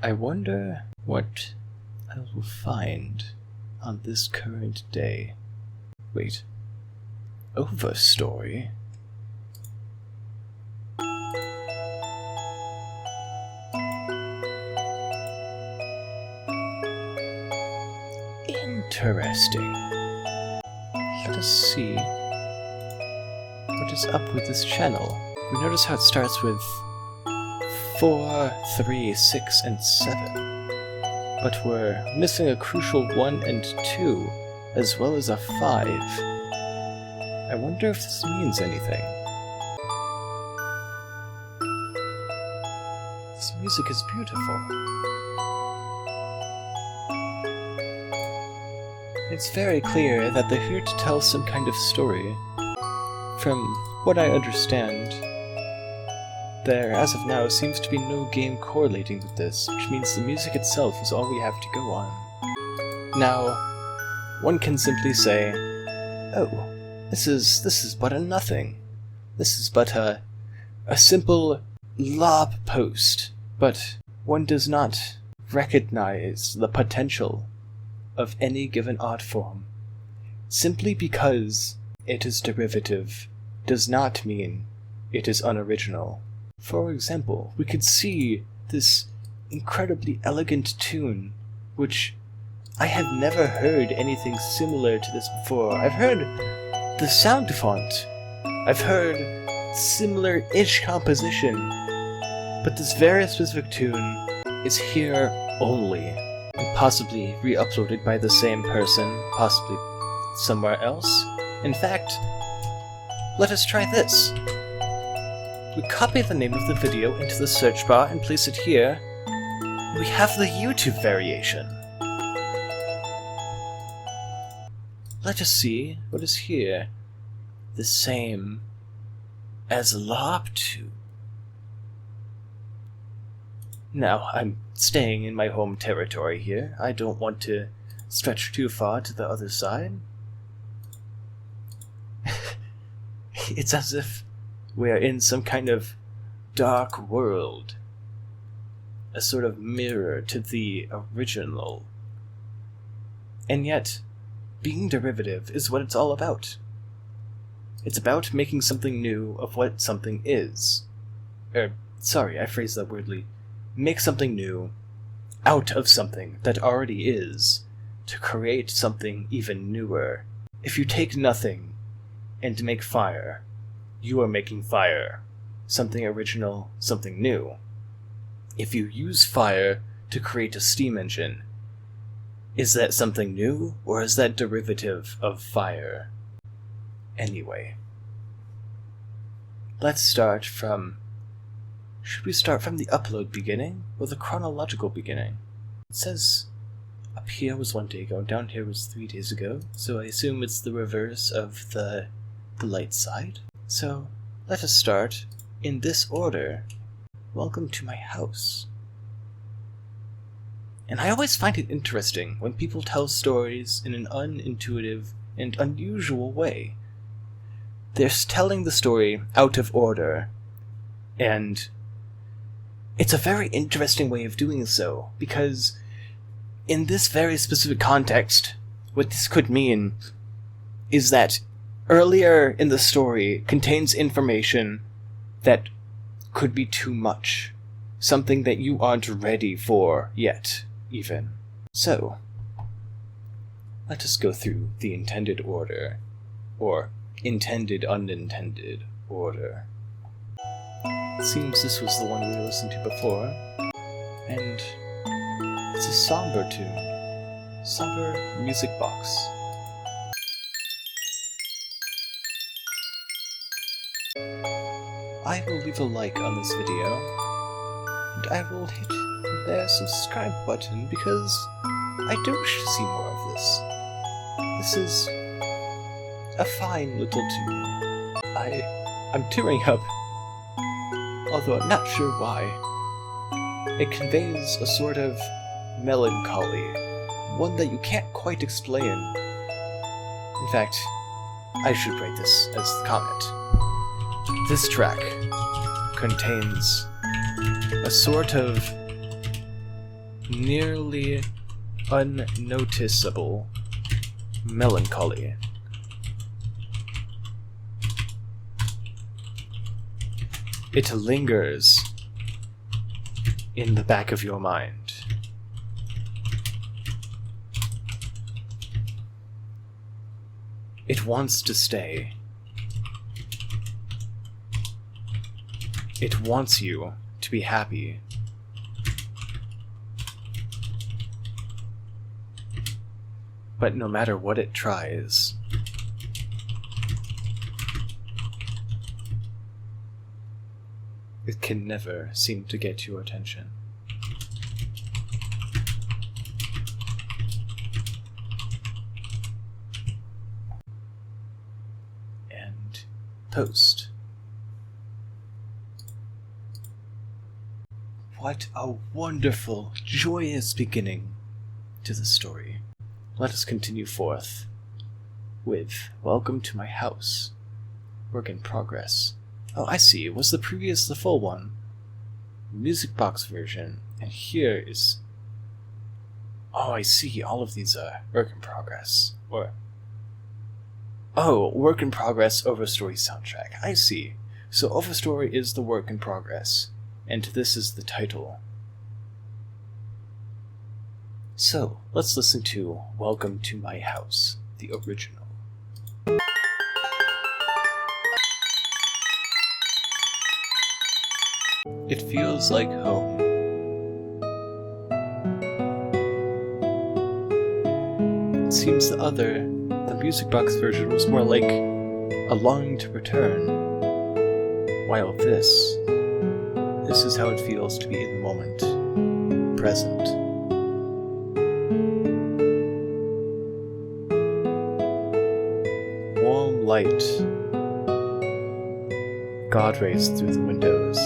I wonder what I will find on this current day. Wait. Overstory? Interesting. Let us see what is up with this channel. We notice how it starts with 4, 3, 6, and 7. But we're missing a crucial 1 and 2, as well as a 5. I wonder if this means anything. This music is beautiful. It's very clear that they're here to tell some kind of story. From what I understand, there, as of now, seems to be no game correlating with this, which means the music itself is all we have to go on. Now, one can simply say, oh, this is but a nothing. This is but a simple Larp post, but one does not recognize the potential of any given art form. Simply because it is derivative does not mean it is unoriginal. For example, we could see this incredibly elegant tune, which I have never heard anything similar to this before. I've heard the sound font, I've heard similar-ish composition, but this very specific tune is here only, and possibly re-uploaded by the same person, possibly somewhere else. In fact, let us try this. We copy the name of the video into the search bar and place it here. We have the YouTube variation. Let us see what is here. The same as Larp 2. Now, I'm staying in my home territory here. I don't want to stretch too far to the other side. It's as if we're in some kind of dark world. A sort of mirror to the original. And yet, being derivative is what it's all about. It's about making something new of what something is. Sorry, I phrased that weirdly. Make something new out of something that already is, to create something even newer. If you take nothing and make fire, you are making fire. Something original, something new. If you use fire to create a steam engine, is that something new, or is that derivative of fire? Anyway, let's start from... Should we start from the upload beginning, or the chronological beginning? It says up here was 1 day ago, down here was 3 days ago, so I assume it's the reverse of the light side. So, let us start in this order. Welcome to my house. And I always find it interesting when people tell stories in an unintuitive and unusual way. They're telling the story out of order, and it's a very interesting way of doing so, because in this very specific context, what this could mean is that earlier in the story contains information that could be too much. Something that you aren't ready for yet, even. So, let us go through the intended order, or intended unintended order. It seems this was the one we listened to before, and it's a somber tune. Somber music box. I will leave a like on this video, and I will hit the subscribe button because I do wish to see more of this. This is a fine little tune. I'm tearing up, although I'm not sure why. It conveys a sort of melancholy, one that you can't quite explain. In fact, I should write this as the comment. This track contains a sort of nearly unnoticeable melancholy. It lingers in the back of your mind. It wants to stay. It wants you to be happy. But no matter what it tries, it can never seem to get your attention. And post. What a wonderful, joyous beginning to the story. Let us continue forth with Welcome to My House. Work in progress. Oh, I see. Was the previous the full one? Music box version. And here is... Oh, I see. All of these are work in progress. Or... Oh, work in progress Overstory soundtrack. I see. So Overstory is the work in progress. And this is the title. So, let's listen to Welcome to My House, the original. It feels like home. It seems the music box version was more like a longing to return, while this is how it feels to be in the moment, present. Warm light, God rays through the windows.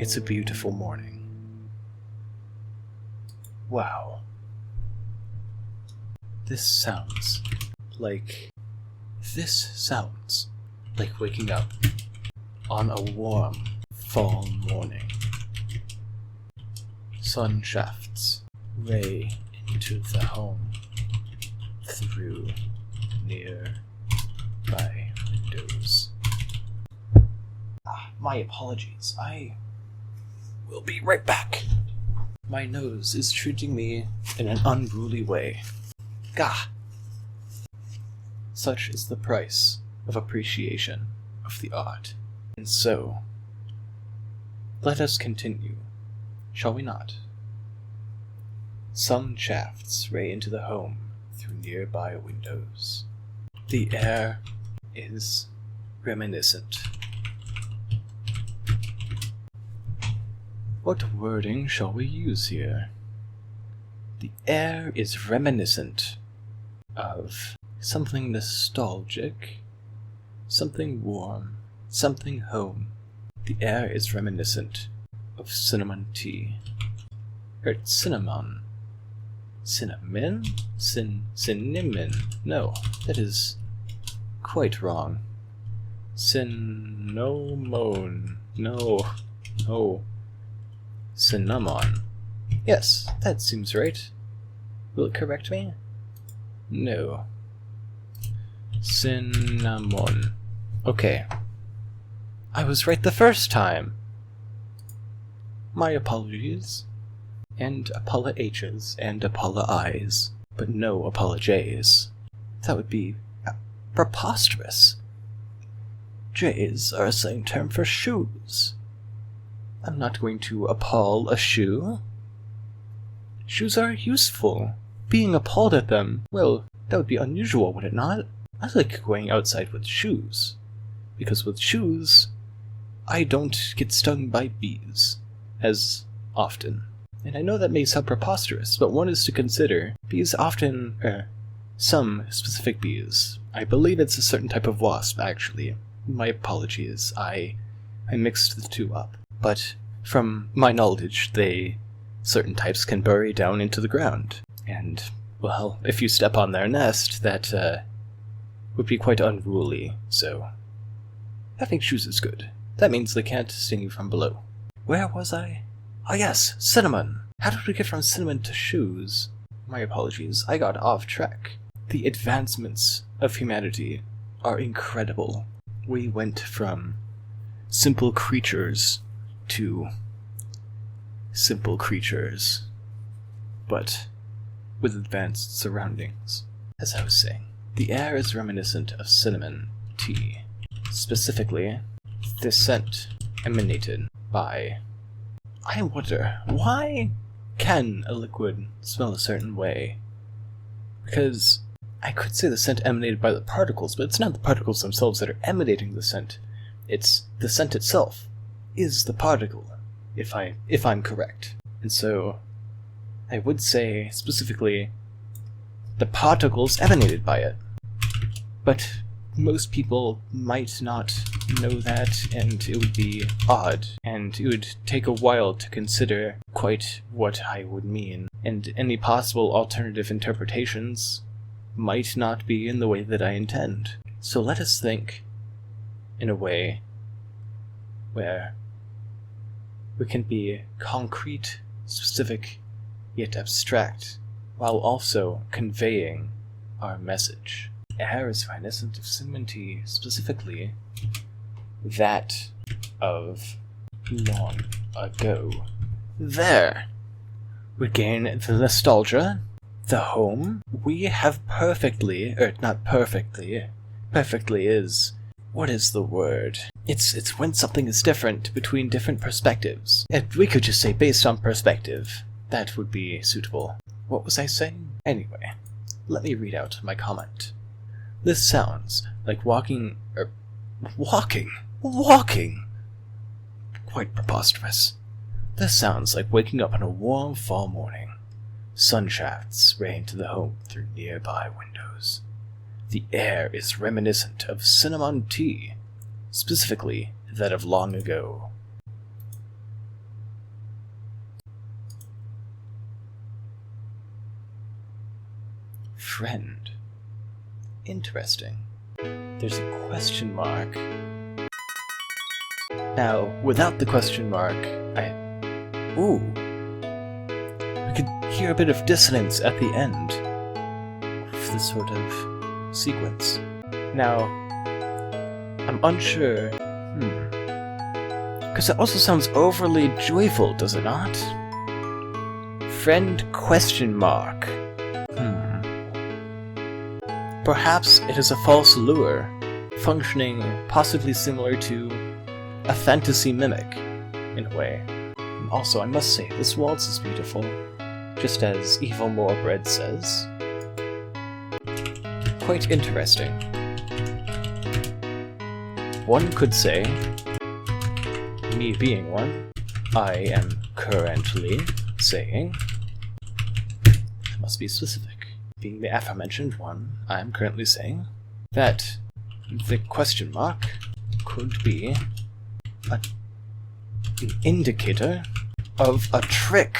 It's a beautiful morning. Wow. This sounds like waking up on a warm fall morning. Sun shafts ray into the home through nearby windows. My apologies. I will be right back. My nose is treating me in an unruly way. Gah! Such is the price of appreciation of the art. And so, let us continue, shall we not? Some shafts ray into the home through nearby windows. The air is reminiscent. What wording shall we use here? The air is reminiscent of something nostalgic, something warm, something home. The air is reminiscent of cinnamon tea. Cinnamon. Cinnamon? Cinnamon. No, that is quite wrong. Cinnamon. No. Cinnamon. Yes, that seems right. Will it correct me? No. Cinnamon. Okay. I was right the first time! My apologies. And Apollo H's and Apollo I's, but no Apollo J's. That would be preposterous. J's are a slang term for shoes. I'm not going to appall a shoe. Shoes are useful. Being appalled at them, well, that would be unusual, would it not? I like going outside with shoes. Because with shoes, I don't get stung by bees as often. And I know that may sound preposterous, but one is to consider bees often, some specific bees. I believe it's a certain type of wasp, actually. My apologies, I mixed the two up. But from my knowledge, certain types can bury down into the ground. And, well, if you step on their nest, that would be quite unruly, so having shoes is good. That means they can't sting you from below. Where was I? Oh yes, cinnamon! How did we get from cinnamon to shoes? My apologies, I got off track. The advancements of humanity are incredible. We went from simple creatures to simple creatures, but with advanced surroundings. As I was saying, the air is reminiscent of cinnamon tea. Specifically, the scent emanated by... I wonder, why can a liquid smell a certain way? Because I could say the scent emanated by the particles, but it's not the particles themselves that are emanating the scent. It's the scent itself is the particle, if I'm correct. And so I would say specifically the particles emanated by it. But most people might not know that, and it would be odd, and it would take a while to consider quite what I would mean, and any possible alternative interpretations might not be in the way that I intend. So let us think in a way where we can be concrete, specific, yet abstract, while also conveying our message. Air is reminiscent of cinnamon tea, specifically that of long ago. There! We gain the nostalgia, the home. We have perfectly is... what is the word? It's when something is different between different perspectives. We could just say based on perspective. That would be suitable. What was I saying? Anyway, let me read out my comment. This sounds like walking. Quite preposterous. This sounds like waking up on a warm fall morning. Sun shafts rain to the home through nearby windows. The air is reminiscent of cinnamon tea, specifically that of long ago. Friend. Interesting. There's a question mark. Now, without the question mark, ooh. We could hear a bit of dissonance at the end of this sort of sequence. Now, I'm unsure. Because it also sounds overly joyful, does it not? Friend question mark. Perhaps it is a false lure, functioning possibly similar to a fantasy mimic, in a way. And also, I must say, this waltz is beautiful, just as Evil Moorbread says. Quite interesting. One could say, me being one, I am currently saying, I must be specific. Being the aforementioned one, I am currently saying that the question mark could be an indicator of a trick.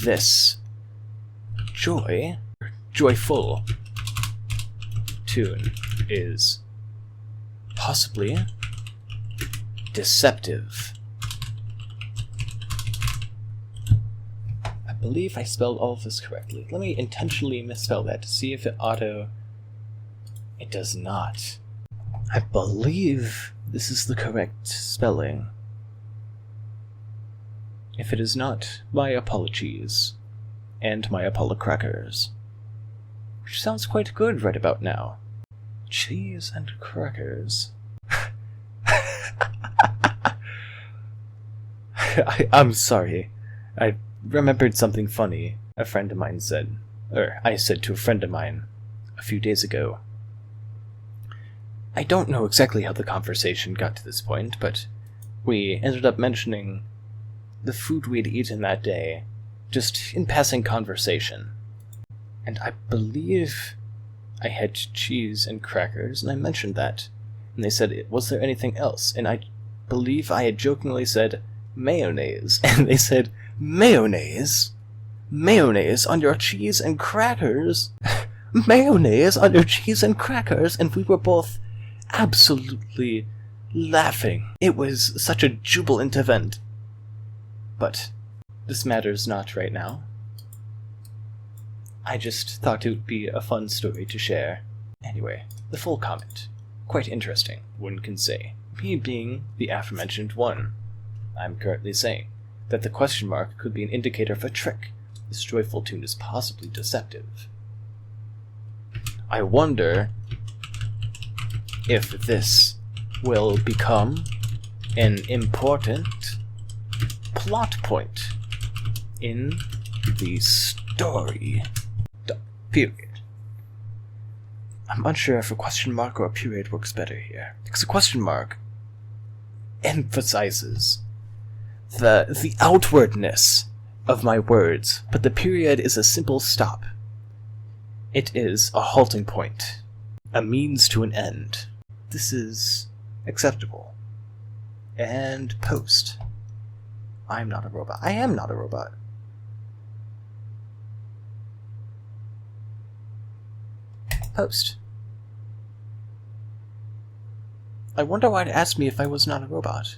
This joyful tune is possibly deceptive. I believe I spelled all of this correctly. Let me intentionally misspell that to see if it It does not. I believe this is the correct spelling. If it is not, my apologies. And my apolocrackers. Which sounds quite good right about now. Cheese and crackers. I'm sorry. I remembered something funny a friend of mine said. Or I said to a friend of mine a few days ago. I don't know exactly how the conversation got to this point, but we ended up mentioning the food we'd eaten that day, just in passing conversation. And I believe I had cheese and crackers, and I mentioned that. And they said, was there anything else? And I believe I had jokingly said, mayonnaise. And they said, mayonnaise? Mayonnaise on your cheese and crackers? Mayonnaise on your cheese and crackers? And we were both absolutely laughing. It was such a jubilant event. But this matters not right now. I just thought it would be a fun story to share. Anyway, the full comment. Quite interesting, one can say. Me being the aforementioned one. I'm currently saying that the question mark could be an indicator of a trick. This joyful tune is possibly deceptive. I wonder if this will become an important plot point in the story. Period. I'm unsure if a question mark or a period works better here, because a question mark emphasizes the outwardness of my words, but the period is a simple stop. It is a halting point, a means to an end. This is acceptable. And post. I'm not a robot. I am not a robot. Post. I wonder why it asked me if I was not a robot.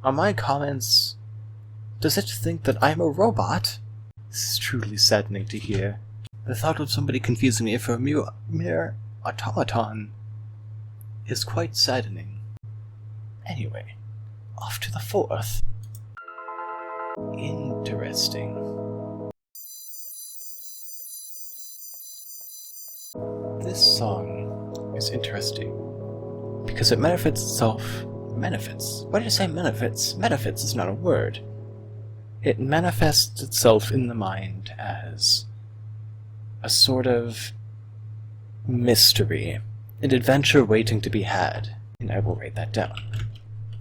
Are my comments... Does it think that I'm a robot? This is truly saddening to hear. The thought of somebody confusing me for a mere automaton is quite saddening. Anyway, off to the fourth. Interesting. This song is interesting because it manifests itself. Why did I say manifests? Manifests is not a word. It manifests itself in the mind as a sort of mystery, an adventure waiting to be had. And I will write that down.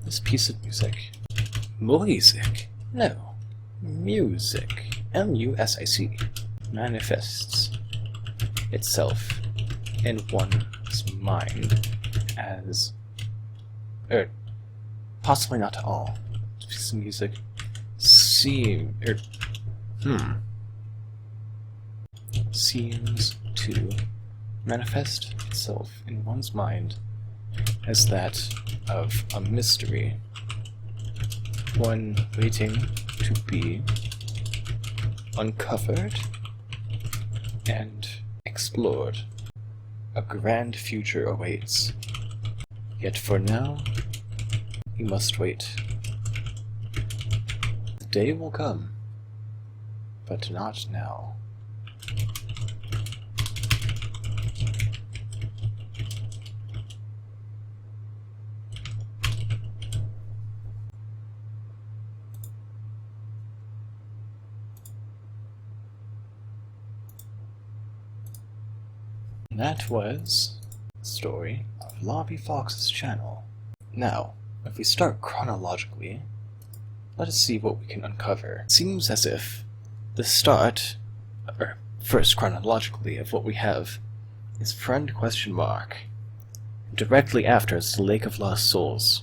This piece of music. Music? No. Music. M-U-S-I-C. Manifests itself in one's mind as... possibly not at all. This piece of music seems to manifest itself in one's mind as that of a mystery, one waiting to be uncovered and explored. A grand future awaits. Yet for now, you must wait. The day will come, but not now. That was the story of Lobby Fox's channel. Now, if we start chronologically, let us see what we can uncover. It seems as if the start, or first chronologically, of what we have is friend question mark. Directly after is the Lake of Lost Souls.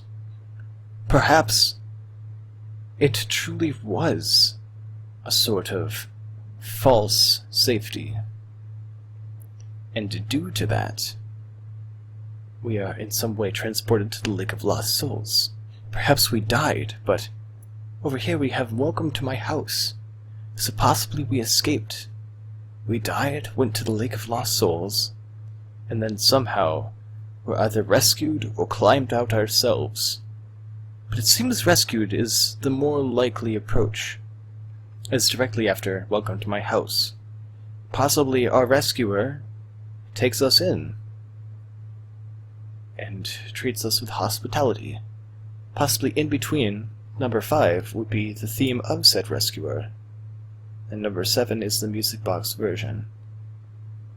Perhaps it truly was a sort of false safety. And due to that, we are in some way transported to the Lake of Lost Souls. Perhaps we died, but over here we have welcome to my house. So possibly we escaped. We died, went to the Lake of Lost Souls, and then somehow were either rescued or climbed out ourselves. But it seems rescued is the more likely approach, as directly after welcome to my house. Possibly our rescuer takes us in and treats us with hospitality. Possibly in between, number 5 would be the theme of said rescuer, and number 7 is the music box version.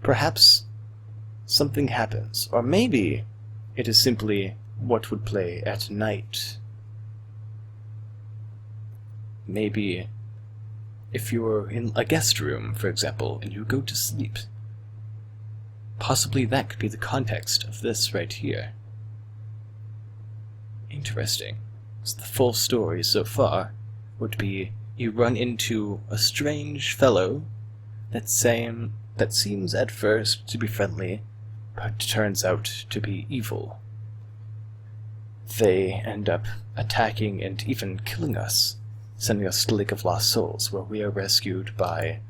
Perhaps something happens, or maybe it is simply what would play at night. Maybe if you're in a guest room, for example, and you go to sleep, possibly that could be the context of this right here. Interesting. So the full story so far would be you run into a strange fellow that seems at first to be friendly, but turns out to be evil. They end up attacking and even killing us, sending us to the Lake of Lost Souls, where we are rescued by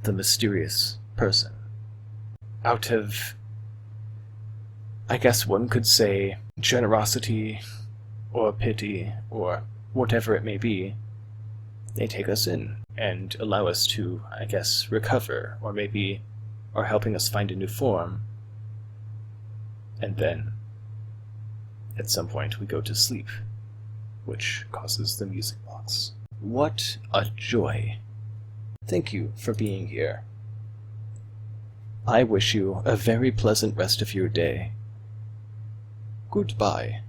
the mysterious person. Out of, I guess one could say, generosity, or pity, or whatever it may be, they take us in and allow us to, I guess, recover, or maybe are helping us find a new form. And then, at some point, we go to sleep, which causes the music box. What a joy! Thank you for being here. I wish you a very pleasant rest of your day. Goodbye.